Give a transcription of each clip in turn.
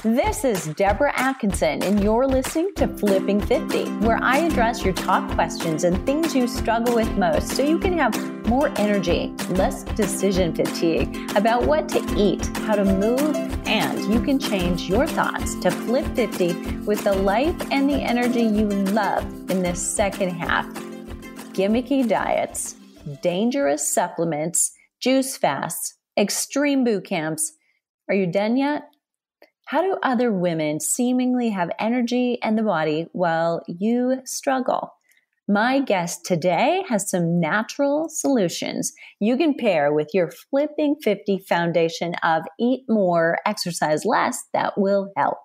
This is Deborah Atkinson, and you're listening to Flipping 50, where I address your top questions and things you struggle with most so you can have more energy, less decision fatigue about what to eat, how to move, and you can change your thoughts to Flip 50 with the life and the energy you love in this second half. Gimmicky diets, dangerous supplements, juice fasts, extreme boot camps. Are you done yet? How do other women seemingly have energy and the body while you struggle? My guest today has some natural solutions you can pair with your Flipping 50 foundation of eat more, exercise less that will help.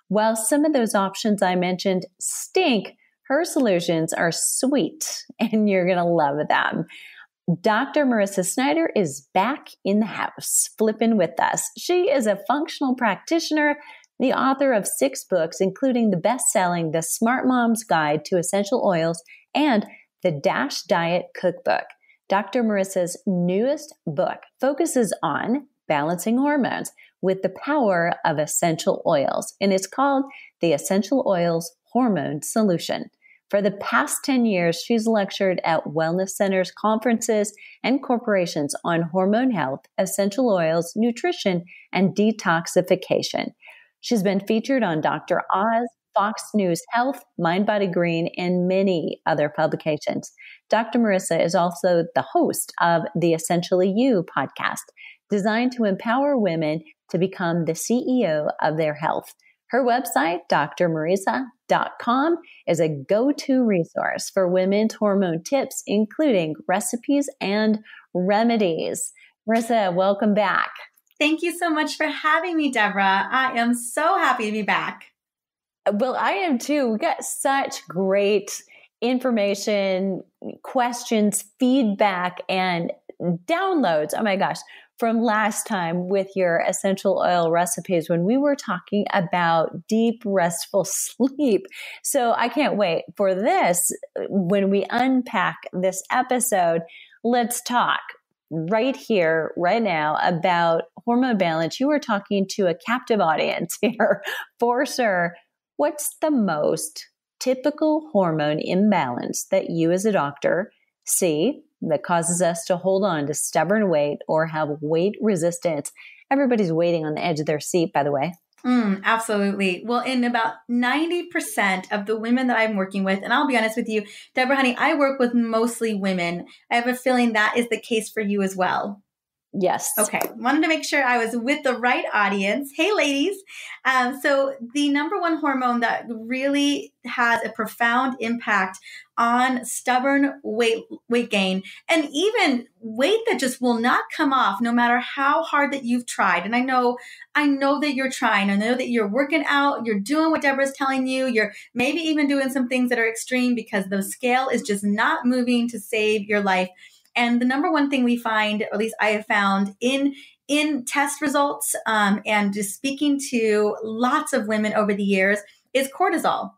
While some of those options I mentioned stink, her solutions are sweet and you're going to love them. Dr. Mariza Snyder is back in the house, flipping with us. She is a functional practitioner, the author of 6 books, including the best-selling The Smart Mom's Guide to Essential Oils and the Dash Diet Cookbook. Dr. Mariza's newest book focuses on balancing hormones with the power of essential oils, and it's called the Essential Oils Hormone Solution. For the past 10 years, she's lectured at wellness centers, conferences, and corporations on hormone health, essential oils, nutrition, and detoxification. She's been featured on Dr. Oz, Fox News Health, Mind Body Green, and many other publications. Dr. Mariza is also the host of the Essentially You podcast, designed to empower women to become the CEO of their health. Her website, drmariza.com, is a go-to resource for women's hormone tips, including recipes and remedies. Mariza, welcome back. Thank you so much for having me, Deborah. I am so happy to be back. Well, I am too. We got such great information, questions, feedback, and downloads. Oh my gosh. From last time with your essential oil recipes when we were talking about deep, restful sleep. So I can't wait for this. When we unpack this episode, let's talk right here, right now about hormone balance. You were talking to a captive audience here for sure. What's the most typical hormone imbalance that you as a doctor see that causes us to hold on to stubborn weight or have weight resistance? Everybody's waiting on the edge of their seat, by the way. Absolutely. Well, in about 90% of the women that I'm working with, and I'll be honest with you, Deborah, honey, I work with mostly women. I have a feeling that is the case for you as well. Yes. Okay. Wanted to make sure I was with the right audience. Hey, ladies. So the number one hormone that really has a profound impact on stubborn weight gain and even weight that just will not come off no matter how hard that you've tried. And I know that you're trying. I know that you're working out. You're doing what Deborah's telling you. You're maybe even doing some things that are extreme because the scale is just not moving to save your life. And the number one thing we find, or at least I have found in test results and just speaking to lots of women over the years, is cortisol.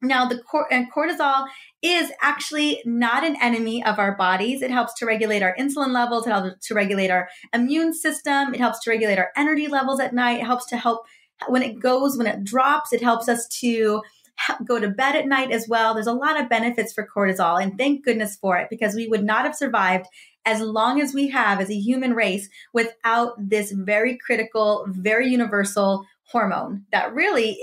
Now, cortisol is actually not an enemy of our bodies. It helps to regulate our insulin levels. It helps to regulate our immune system. It helps to regulate our energy levels at night. It helps to help when it drops. It helps us to go to bed at night as well. There's a lot of benefits for cortisol, and thank goodness for it, because we would not have survived as long as we have as a human race without this very critical, very universal hormone that really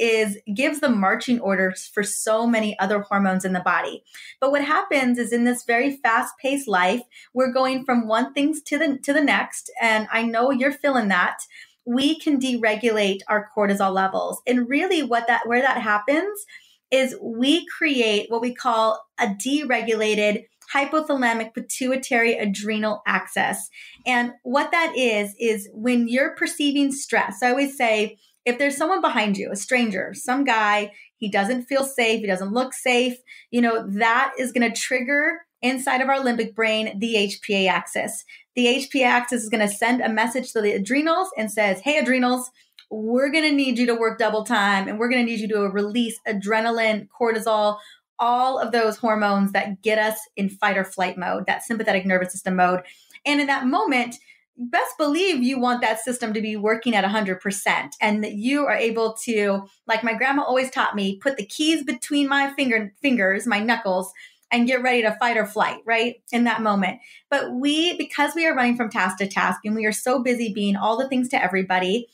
gives the marching orders for so many other hormones in the body. But what happens is in this very fast-paced life, we're going from one thing to the next, and I know you're feeling that. We can deregulate our cortisol levels. And really where that happens is we create what we call a deregulated hypothalamic pituitary adrenal axis. And what that is when you're perceiving stress. I always say, if there's someone behind you, a stranger, some guy, he doesn't feel safe, he doesn't look safe, that is going to trigger inside of our limbic brain the HPA axis. The HPA axis is going to send a message to the adrenals and says, hey, adrenals, we're going to need you to work double time, and we're going to need you to release adrenaline, cortisol, all of those hormones that get us in fight or flight mode, that sympathetic nervous system mode. And in that moment, best believe you want that system to be working at 100% and that you are able to, like my grandma always taught me, put the keys between my fingers, my knuckles, and get ready to fight or flight, right? In that moment. But because we are running from task to task and we are so busy being all the things to everybody,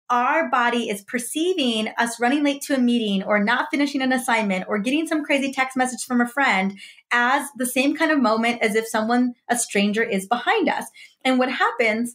our body is perceiving us running late to a meeting or not finishing an assignment or getting some crazy text message from a friend as the same kind of moment as if a stranger is behind us. And what happens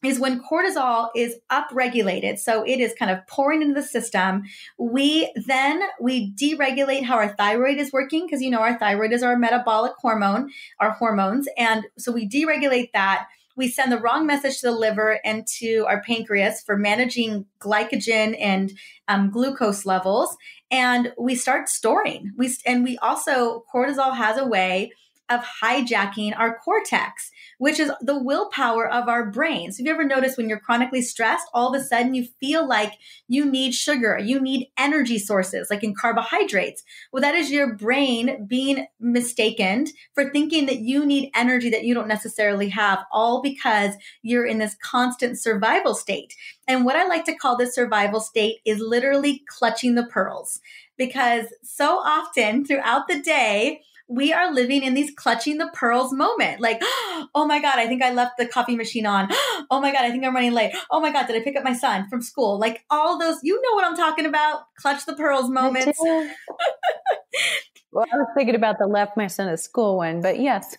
is when cortisol is upregulated, so it is kind of pouring into the system, we deregulate how our thyroid is working, because our thyroid is our metabolic hormone, our hormones. And so we deregulate that. We send the wrong message to the liver and to our pancreas for managing glycogen and glucose levels. And we start storing. Cortisol has a way of hijacking our cortex, which is the willpower of our brain. So have you ever noticed when you're chronically stressed, all of a sudden you feel like you need sugar, you need energy sources, like in carbohydrates? Well, that is your brain being mistaken for thinking that you need energy that you don't necessarily have, all because you're in this constant survival state. And what I like to call this survival state is literally clutching the pearls, because so often throughout the day, we are living in these clutching the pearls moment. Like, oh my God, I think I left the coffee machine on. Oh my God, I think I'm running late. Oh my God, did I pick up my son from school? Like all those, you know what I'm talking about? Clutch the pearls moments. Well, I was thinking about the left my son at school one, but yes.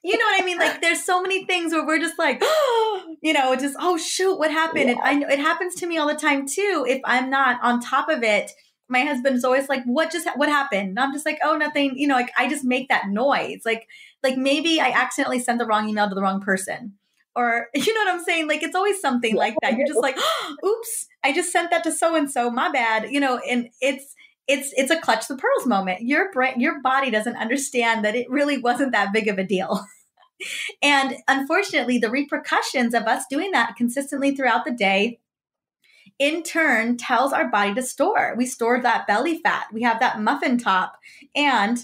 You know what I mean? Like there's so many things where we're just like, just, oh shoot, what happened? Yeah. And it happens to me all the time too. If I'm not on top of it, my husband is always like, what happened? And I'm just like, oh, nothing. Like I just make that noise. Like maybe I accidentally sent the wrong email to the wrong person, or you know what I'm saying? Like it's always something like that. You're just like, oops, I just sent that to so-and-so, my bad. And it's a clutch the pearls moment. Your body doesn't understand that it really wasn't that big of a deal. And unfortunately, the repercussions of us doing that consistently throughout the day in turn tells our body to store. We store that belly fat. We have that muffin top. And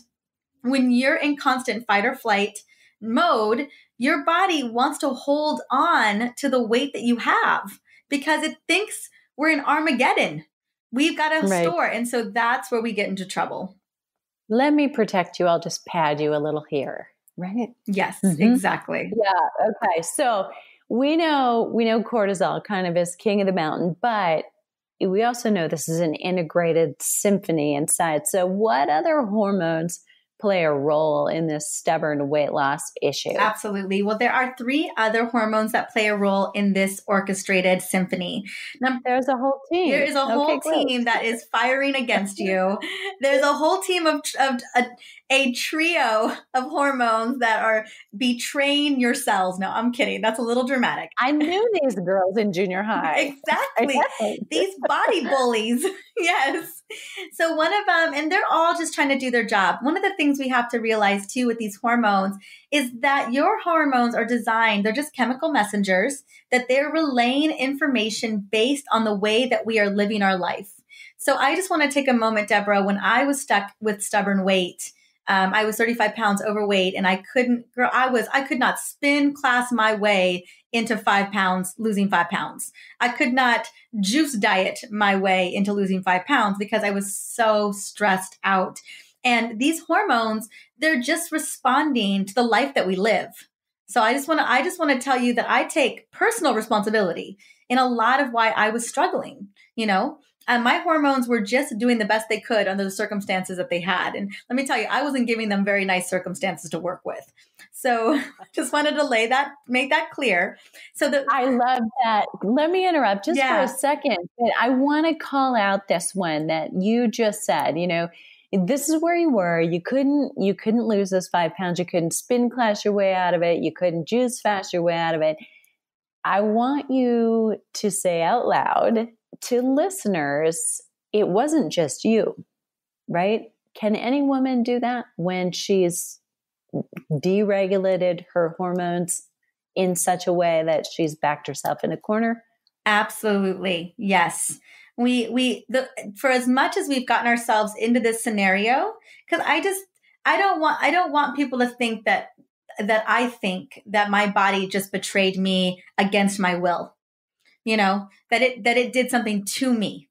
when you're in constant fight or flight mode, your body wants to hold on to the weight that you have because it thinks we're in Armageddon. We've got to store. And so that's where we get into trouble. Let me protect you. I'll just pad you a little here. Right? Yes, exactly. Yeah. Okay. So we know cortisol kind of is king of the mountain, but we also know this is an integrated symphony inside. So what other hormones play a role in this stubborn weight loss issue? Absolutely. Well, there are 3 other hormones that play a role in this orchestrated symphony. Now, there's a whole team. There is a whole team that is firing against you. There's a whole team of a trio of hormones that are betraying your cells. No, I'm kidding. That's a little dramatic. I knew these girls in junior high. Exactly. These body bullies. Yes. So one of them, and they're all just trying to do their job. One of the things we have to realize too with these hormones is that your hormones are designed, they're just chemical messengers, that they're relaying information based on the way that we are living our life. So I just want to take a moment, Deborah, when I was stuck with stubborn weight, I was 35 pounds overweight and I could not spin class my way into losing 5 pounds. I could not juice diet my way into losing 5 pounds because I was so stressed out. And these hormones, they're just responding to the life that we live. So I just want to tell you that I take personal responsibility in a lot of why I was struggling, And my hormones were just doing the best they could under the circumstances that they had. And let me tell you, I wasn't giving them very nice circumstances to work with. So just wanted to make that clear. I love that. Let me interrupt just for a second. I want to call out this one that you just said, this is where you were. You couldn't lose those 5 pounds. You couldn't spin class your way out of it. You couldn't juice fast your way out of it. I want you to say out loud to listeners, it wasn't just you, right? Can any woman do that when she's deregulated her hormones in such a way that she's backed herself in a corner? Absolutely. Yes. For as much as we've gotten ourselves into this scenario, because I don't want people to think that that I think that my body just betrayed me against my will, that it did something to me.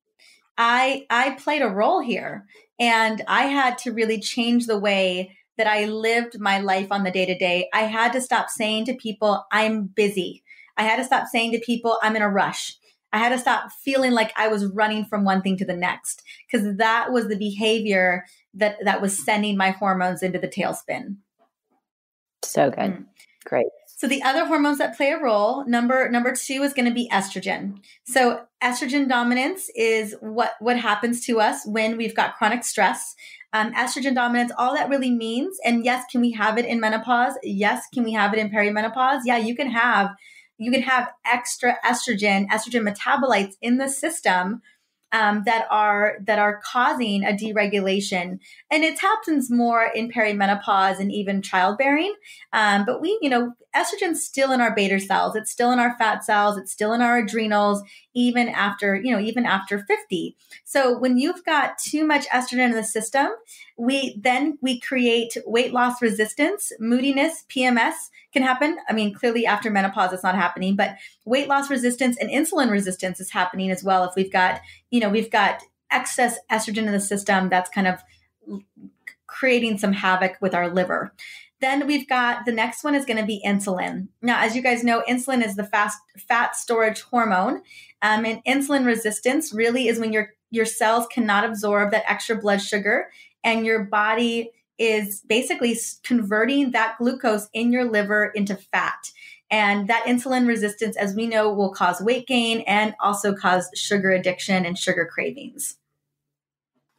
I played a role here, and I had to really change the way that I lived my life on the day to day. I had to stop saying to people, I'm busy. I had to stop saying to people, I'm in a rush. I had to stop feeling like I was running from one thing to the next, because that was the behavior that was sending my hormones into the tailspin. So good. Great. So the other hormones that play a role, number 2 is going to be estrogen. So estrogen dominance is what happens to us when we've got chronic stress. Estrogen dominance, all that really means, and yes, can we have it in menopause? Yes, can we have it in perimenopause? Yeah, you can have extra estrogen metabolites in the system that are causing a deregulation, and it happens more in perimenopause and even childbearing. But estrogen's still in our beta cells, it's still in our fat cells, it's still in our adrenals, even after 50. So when you've got too much estrogen in the system, we create weight loss resistance, moodiness, PMS can happen. I mean, clearly after menopause, it's not happening, but weight loss resistance and insulin resistance is happening as well. If we've got excess estrogen in the system, that's kind of creating some havoc with our liver. Then we've got the next one is going to be insulin. Now, as you guys know, insulin is the fat storage hormone. And insulin resistance really is when your cells cannot absorb that extra blood sugar, and your body is basically converting that glucose in your liver into fat. And that insulin resistance, as we know, will cause weight gain and also cause sugar addiction and sugar cravings.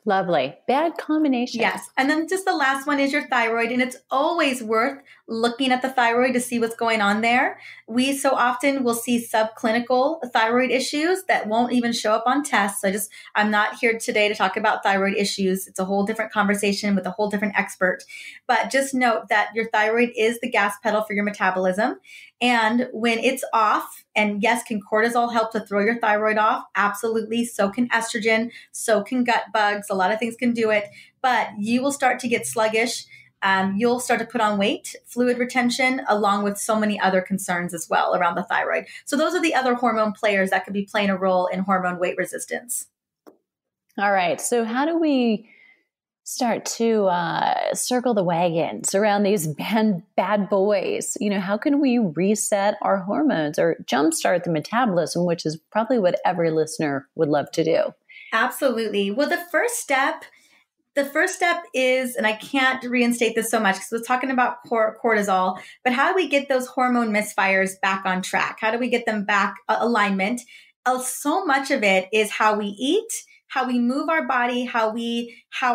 Lovely. Bad combination. Yes. And then just the last one is your thyroid. And it's always worth looking at the thyroid to see what's going on there. We so often will see subclinical thyroid issues that won't even show up on tests. I'm not here today to talk about thyroid issues. It's a whole different conversation with a whole different expert. But just note that your thyroid is the gas pedal for your metabolism. And when it's off, and yes, can cortisol help to throw your thyroid off? Absolutely. So can estrogen. So can gut bugs. A lot of things can do it. But you will start to get sluggish. You'll start to put on weight, fluid retention, along with so many other concerns as well around the thyroid. So those are the other hormone players that could be playing a role in hormone weight resistance. All right. So how do we start to circle the wagons around these bad boys? How can we reset our hormones or jumpstart the metabolism, which is probably what every listener would love to do? Absolutely. Well, the first step is, and I can't reinstate this so much because we're talking about cortisol, but how do we get those hormone misfires back on track? How do we get them back alignment? So much of it is how we eat, how we move our body, how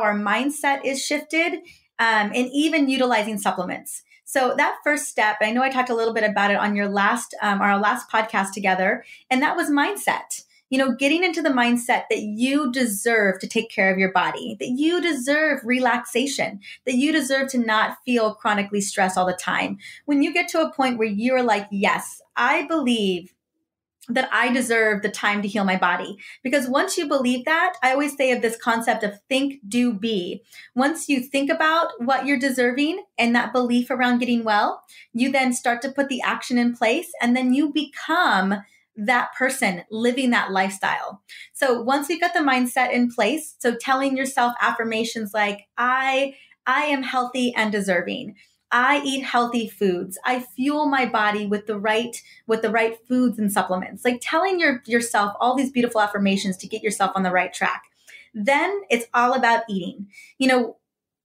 our mindset is shifted, and even utilizing supplements. So that first step, I know I talked a little bit about it on our last podcast together, and that was mindset. Getting into the mindset that you deserve to take care of your body, that you deserve relaxation, that you deserve to not feel chronically stressed all the time. When you get to a point where you're like, yes, I believe that I deserve the time to heal my body. Because once you believe that, I always say of this concept of think, do, be. Once you think about what you're deserving and that belief around getting well, you then start to put the action in place, and then you become that person living that lifestyle. So once you've got the mindset in place, so telling yourself affirmations like, I am healthy and deserving. I eat healthy foods. I fuel my body with the right foods and supplements. Like telling yourself all these beautiful affirmations to get yourself on the right track. Then it's all about eating.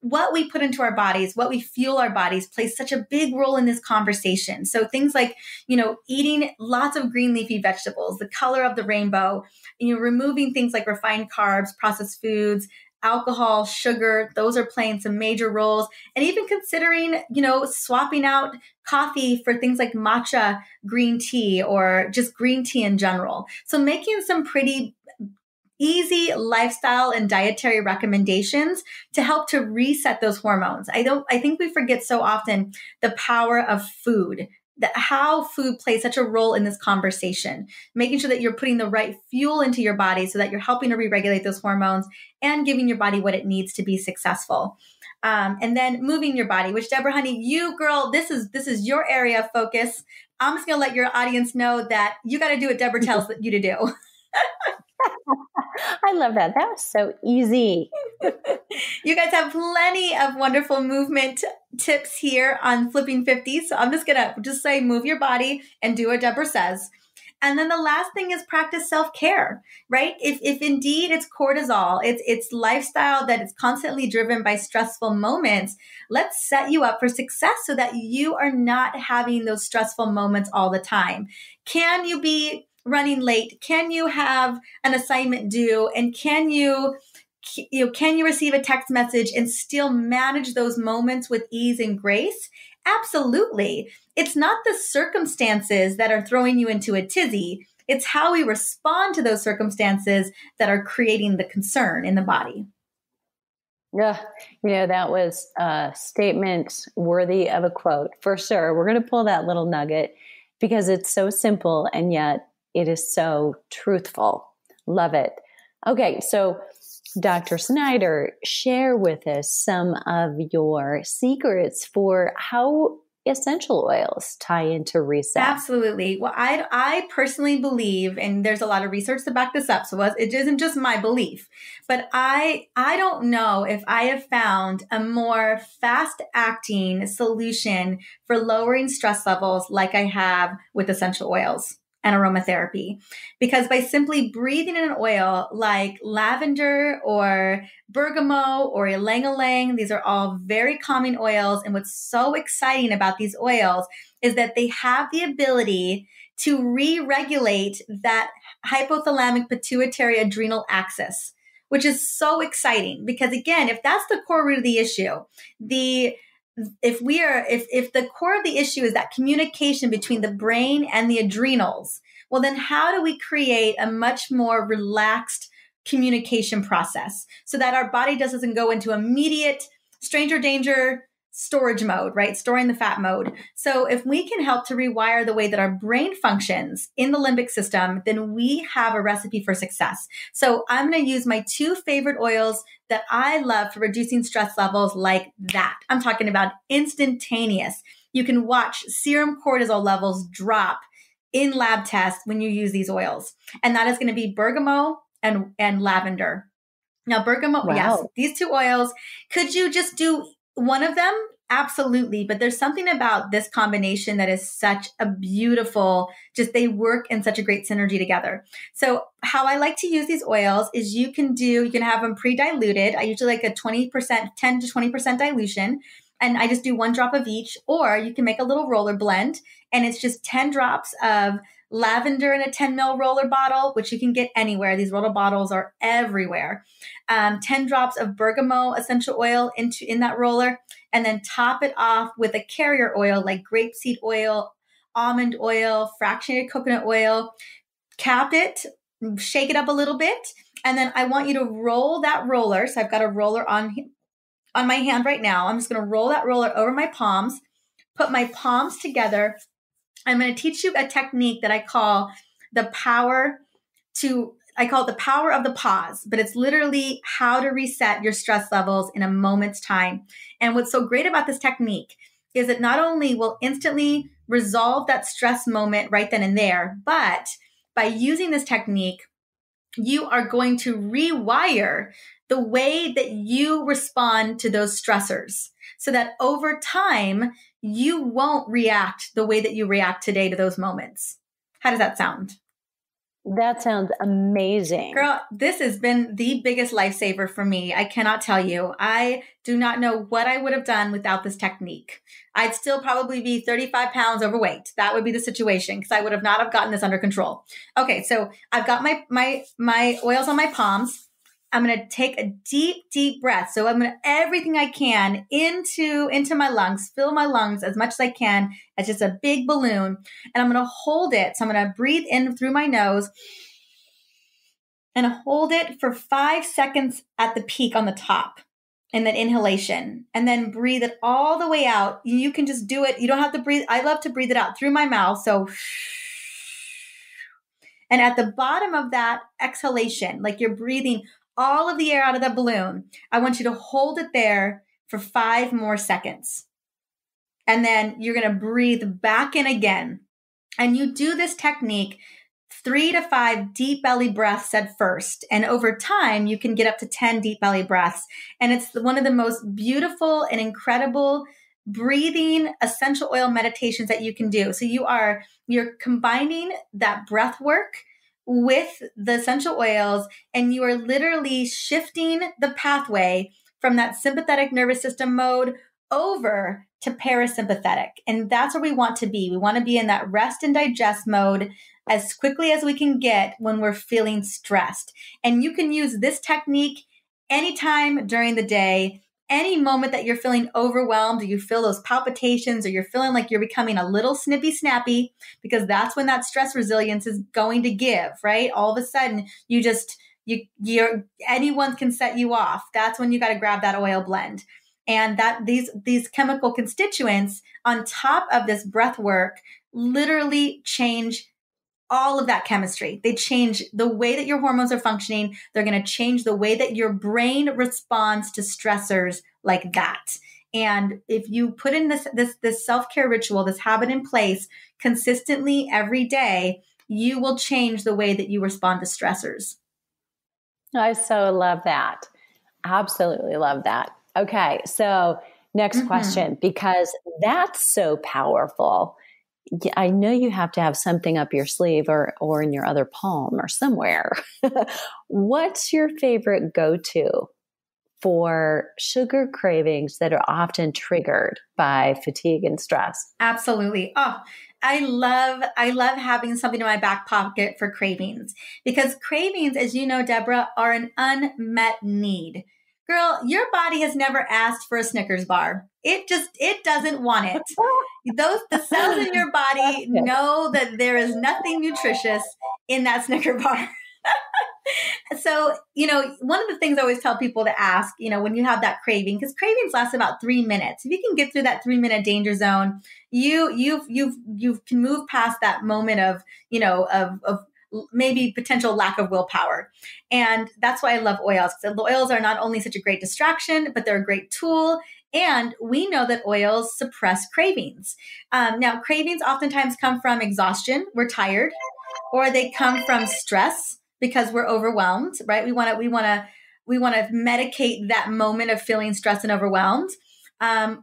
What we put into our bodies, what we fuel our bodies plays such a big role in this conversation. So things like, eating lots of green leafy vegetables, the color of the rainbow, removing things like refined carbs, processed foods, alcohol, sugar, those are playing some major roles. And even considering, swapping out coffee for things like matcha green tea or just green tea in general. So making some pretty easy lifestyle and dietary recommendations to help to reset those hormones. I think we forget so often the power of food how food plays such a role in this conversation, making sure that you're putting the right fuel into your body so that you're helping to re-regulate those hormones and giving your body what it needs to be successful. And then moving your body, which Deborah, honey, you girl, this is your area of focus. I'm just going to let your audience know that you got to do what Deborah tells you to do. I love that. That was so easy. You guys have plenty of wonderful movement tips here on Flipping 50. So I'm just going to say, move your body and do what Deborah says. And then the last thing is practice self-care, right? If indeed it's cortisol, it's lifestyle that is constantly driven by stressful moments, let's set you up for success so that you are not having those stressful moments all the time. Can you be running late? Can you have an assignment due? And can you receive a text message and still manage those moments with ease and grace? Absolutely. It's not the circumstances that are throwing you into a tizzy. It's how we respond to those circumstances that are creating the concern in the body. Yeah, that was a statement worthy of a quote for sure. We're going to pull that little nugget because it's so simple and yet it is so truthful. Love it. Okay, so Dr. Snyder, share with us some of your secrets for how essential oils tie into reset. Absolutely. Well, I personally believe, and there's a lot of research to back this up, so it isn't just my belief, but I don't know if I have found a more fast-acting solution for lowering stress levels like I have with essential oils and aromatherapy. Because by simply breathing in an oil like lavender or bergamot or ylang-ylang, these are all very calming oils. And what's so exciting about these oils is that they have the ability to re-regulate that hypothalamic pituitary adrenal axis, which is so exciting. Because again, if that's the core root of the issue, if the core of the issue is that communication between the brain and the adrenals, well, then how do we create a much more relaxed communication process so that our body doesn't go into immediate stranger danger storage mode, right? Storing the fat mode. So if we can help to rewire the way that our brain functions in the limbic system, then we have a recipe for success. So I'm going to use my two favorite oils that I love for reducing stress levels like that. I'm talking about instantaneous. You can watch serum cortisol levels drop in lab tests when you use these oils. And that is going to be bergamot and lavender. Now, bergamot, wow. Yes, these two oils, could you just do one of them? Absolutely. But there's something about this combination that is such a beautiful, they work in such a great synergy together. So how I like to use these oils is you can have them pre-diluted. I usually like a 10 to 20% dilution. And I just do 1 drop of each, or you can make a little roller blend and it's just 10 drops of lavender in a 10 ml roller bottle, which you can get anywhere. These roller bottles are everywhere. 10 drops of bergamot essential oil in that roller, and then top it off with a carrier oil like grapeseed oil, almond oil, fractionated coconut oil. Cap it, shake it up a little bit, and then I want you to roll that roller. So I've got a roller on my hand right now. I'm just going to roll that roller over my palms, put my palms together. I'm going to teach you a technique that I call the power of the pause, but it's literally how to reset your stress levels in a moment's time. And what's so great about this technique is it not only will instantly resolve that stress moment right then and there, but by using this technique, you are going to rewire the way that you respond to those stressors so that over time, you won't react the way that you react today to those moments. How does that sound? That sounds amazing. Girl, this has been the biggest lifesaver for me. I cannot tell you. I do not know what I would have done without this technique. I'd still probably be 35 pounds overweight. That would be the situation because I would have not have gotten this under control. Okay, so I've got my oils on my palms. I'm going to take a deep, deep breath. So I'm going to everything I can into my lungs, fill my lungs as much as I can as just a big balloon. And I'm going to hold it. So I'm going to breathe in through my nose and hold it for 5 seconds at the peak on the top. and then inhalation, and then breathe it all the way out. You can just do it. You don't have to breathe. I love to breathe it out through my mouth. So, and at the bottom of that exhalation, like you're breathing all of the air out of the balloon, I want you to hold it there for 5 more seconds. And then you're going to breathe back in again. And you do this technique 3 to 5 deep belly breaths at first. And over time, you can get up to 10 deep belly breaths. And it's one of the most beautiful and incredible breathing essential oil meditations that you can do. So you're combining that breath work with the essential oils, and you are literally shifting the pathway from that sympathetic nervous system mode over to parasympathetic. And that's where we want to be. We want to be in that rest and digest mode as quickly as we can get when we're feeling stressed. And you can use this technique anytime during the day, any moment that you're feeling overwhelmed, or you feel those palpitations, or you're feeling like you're becoming a little snippy snappy, because that's when that stress resilience is going to give, right? All of a sudden, anyone can set you off. That's when you got to grab that oil blend. And that these chemical constituents on top of this breath work literally change all of that chemistry. They change the way that your hormones are functioning. They're going to change the way that your brain responds to stressors like that. And if you put in this self-care ritual, this habit in place consistently every day, you will change the way that you respond to stressors. I so love that. Absolutely love that. Okay. So next question, because that's so powerful. I know you have to have something up your sleeve or in your other palm or somewhere. What's your favorite go-to for sugar cravings that are often triggered by fatigue and stress? Absolutely. Oh, I love having something in my back pocket for cravings, because cravings, as you know, Deborah, are an unmet need. Girl, your body has never asked for a Snickers bar. It doesn't want it. The cells in your body know that there is nothing nutritious in that Snicker bar. So, one of the things I always tell people to ask, when you have that craving, because cravings last about 3 minutes. If you can get through that 3-minute danger zone, you can move past that moment of maybe potential lack of willpower. And that's why I love oils. The oils are not only such a great distraction, but they're a great tool. And we know that oils suppress cravings. Now, cravings oftentimes come from exhaustion. We're tired, or they come from stress because we're overwhelmed, right? We want to medicate that moment of feeling stressed and overwhelmed.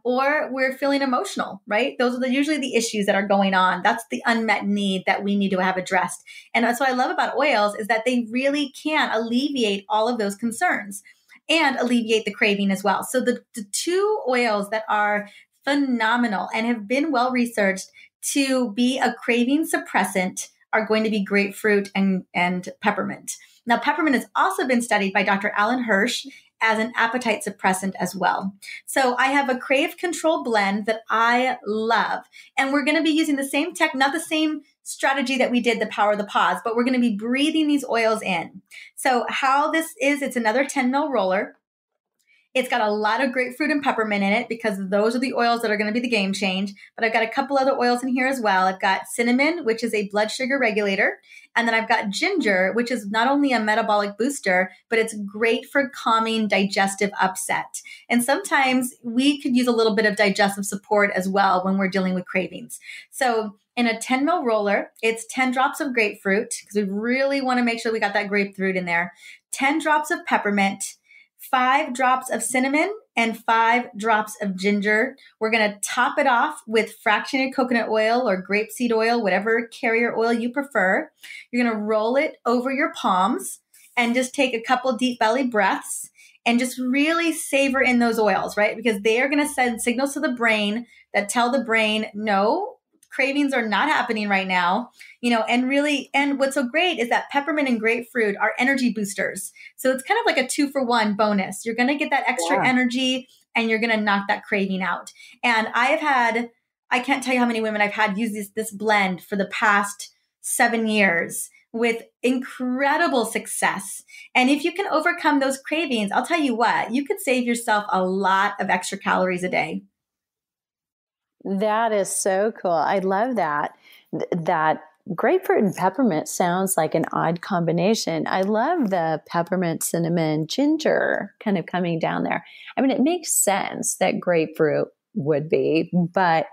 Or we're feeling emotional, right? Those are usually the issues that are going on. That's the unmet need that we need to have addressed. And that's what I love about oils, is that they really can alleviate all of those concerns and alleviate the craving as well. So the 2 oils that are phenomenal and have been well researched to be a craving suppressant are going to be grapefruit and peppermint. Now, peppermint has also been studied by Dr. Alan Hirsch as an appetite suppressant as well. So I have a crave control blend that I love. And we're going to be using the same not the same strategy that we did the power of the pause, but we're going to be breathing these oils in. So how this is, it's another 10 ml roller. It's got a lot of grapefruit and peppermint in it, because those are the oils that are going to be the game change. But I've got a couple other oils in here as well. I've got cinnamon, which is a blood sugar regulator. And then I've got ginger, which is not only a metabolic booster, but it's great for calming digestive upset. And sometimes we could use a little bit of digestive support as well when we're dealing with cravings. So in a 10 ml roller, it's 10 drops of grapefruit, because we really want to make sure we got that grapefruit in there, 10 drops of peppermint, 5 drops of cinnamon, and 5 drops of ginger. We're going to top it off with fractionated coconut oil or grapeseed oil, whatever carrier oil you prefer. You're going to roll it over your palms and just take a couple deep belly breaths and just really savor in those oils, right? Because they are going to send signals to the brain that tell the brain, no, cravings are not happening right now, and what's so great is that peppermint and grapefruit are energy boosters. So it's kind of like a 2-for-1 bonus. You're going to get that extra energy, and you're going to knock that craving out. And I can't tell you how many women I've had use this blend for the past 7 years, with incredible success. And if you can overcome those cravings, I'll tell you what, you could save yourself a lot of extra calories a day. That is so cool. I love that. That grapefruit and peppermint sounds like an odd combination. I love the peppermint, cinnamon, ginger kind of coming down there. I mean, it makes sense that grapefruit would be, but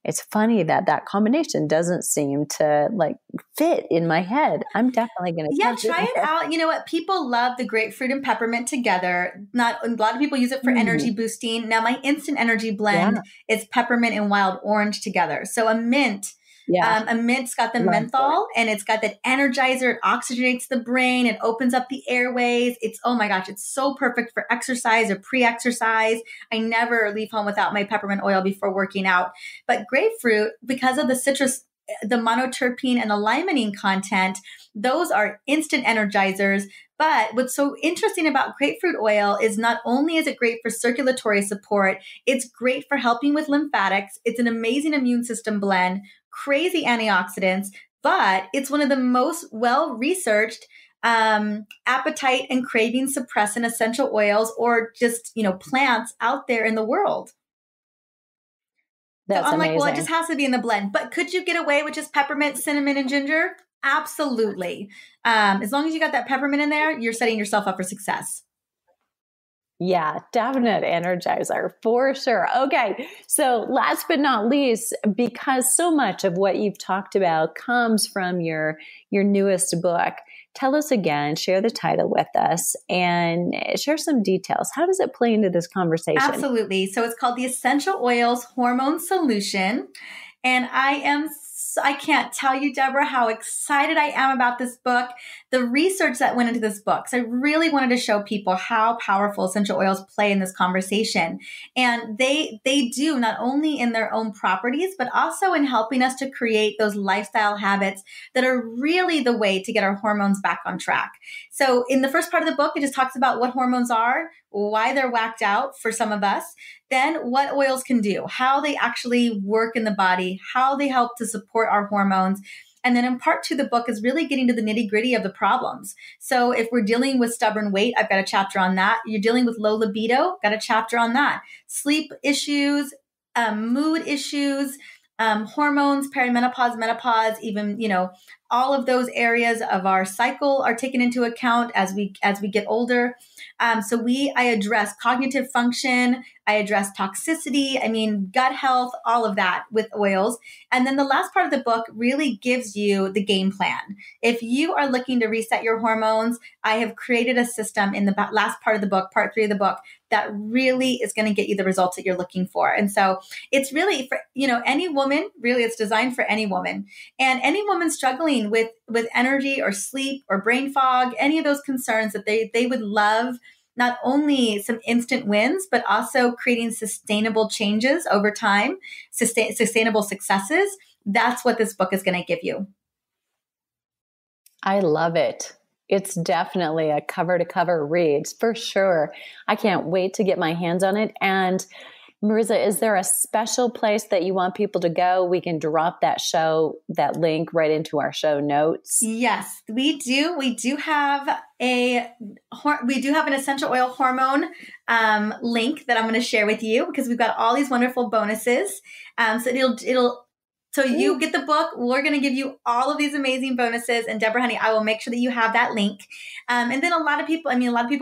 it's funny that that combination doesn't seem to like fit in my head. I'm definitely going to try it out. You know what? People love the grapefruit and peppermint together. Not a lot of people use it for energy boosting. Now, my instant energy blend is peppermint and wild orange together. So a mint's got the menthol and it's got that energizer. It oxygenates the brain. It opens up the airways. It's, oh my gosh, it's so perfect for exercise or pre-exercise. I never leave home without my peppermint oil before working out. But grapefruit, because of the citrus, the monoterpene and the limonene content, those are instant energizers. But what's so interesting about grapefruit oil is not only is it great for circulatory support, it's great for helping with lymphatics. It's an amazing immune system blend, crazy antioxidants, but it's one of the most well-researched appetite and craving suppressant essential oils or just, plants out there in the world. That's so I'm amazing. like, well, it just has to be in the blend. But could you get away with just peppermint, cinnamon, and ginger? Absolutely. As long as you got that peppermint in there, you're setting yourself up for success. Yeah, definite energizer for sure. Okay. So last but not least, because so much of what you've talked about comes from your newest book, tell us again, share the title with us and share some details. How does it play into this conversation? Absolutely. So it's called the Essential Oils Hormone Solution. And I can't tell you, Deborah, how excited I am about this book, the research that went into this book. So I really wanted to show people how powerful essential oils play in this conversation. And they do not only in their own properties, but also in helping us to create those lifestyle habits that are really the way to get our hormones back on track. So in the first part of the book, it just talks about what hormones are, why they're whacked out for some of us, then what oils can do, how they actually work in the body, how they help to support our hormones. And then in part 2, the book is really getting to the nitty gritty of the problems. So if we're dealing with stubborn weight, I've got a chapter on that. You're dealing with low libido, got a chapter on that. Sleep issues, mood issues, hormones, perimenopause, menopause, even, all of those areas of our cycle are taken into account as we get older. So I address cognitive function, I address toxicity, gut health, all of that with oils. And then the last part of the book really gives you the game plan. If you are looking to reset your hormones, I have created a system in the last part of the book, part 3 of the book, that really is going to get you the results that you're looking for. And so it's really for, any woman, really it's designed for any woman. And any woman struggling with energy or sleep or brain fog, any of those concerns that they would love not only some instant wins, but also creating sustainable changes over time, sustainable successes. That's what this book is going to give you. I love it. It's definitely a cover to cover read for sure. I can't wait to get my hands on it. And Mariza, is there a special place that you want people to go? We can drop that link right into our show notes. Yes, we do. We do have an essential oil hormone link that I'm going to share with you because we've got all these wonderful bonuses. So you get the book. We're going to give you all of these amazing bonuses. And Deborah, honey, I will make sure that you have that link. And then a lot of people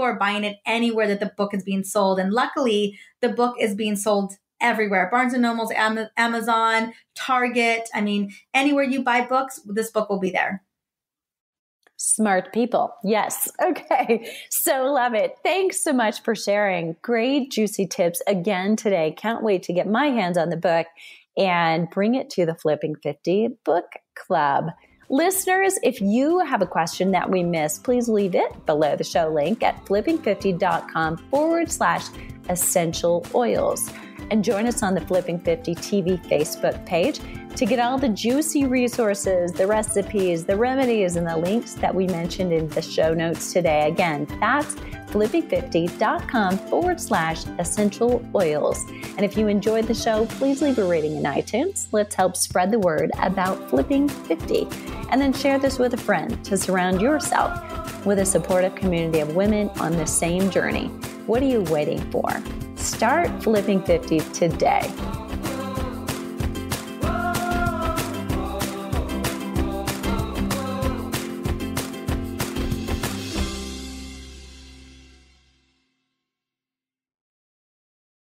are buying it anywhere that the book is being sold. And luckily, the book is being sold everywhere. Barnes & Noble's, Amazon, Target. Anywhere you buy books, this book will be there. Smart people. Yes. Okay. So love it. Thanks so much for sharing. Great, juicy tips again today. Can't wait to get my hands on the book and bring it to the Flipping 50 Book Club. Listeners, if you have a question that we missed, please leave it below the show link at flipping50.com/essential oils. And join us on the Flipping 50 TV Facebook page. To get all the juicy resources, the recipes, the remedies, and the links that we mentioned in the show notes today, again, that's flipping50.com/essential oils. And if you enjoyed the show, please leave a rating in iTunes. Let's help spread the word about Flipping 50. And then share this with a friend to surround yourself with a supportive community of women on the same journey. What are you waiting for? Start Flipping 50 today.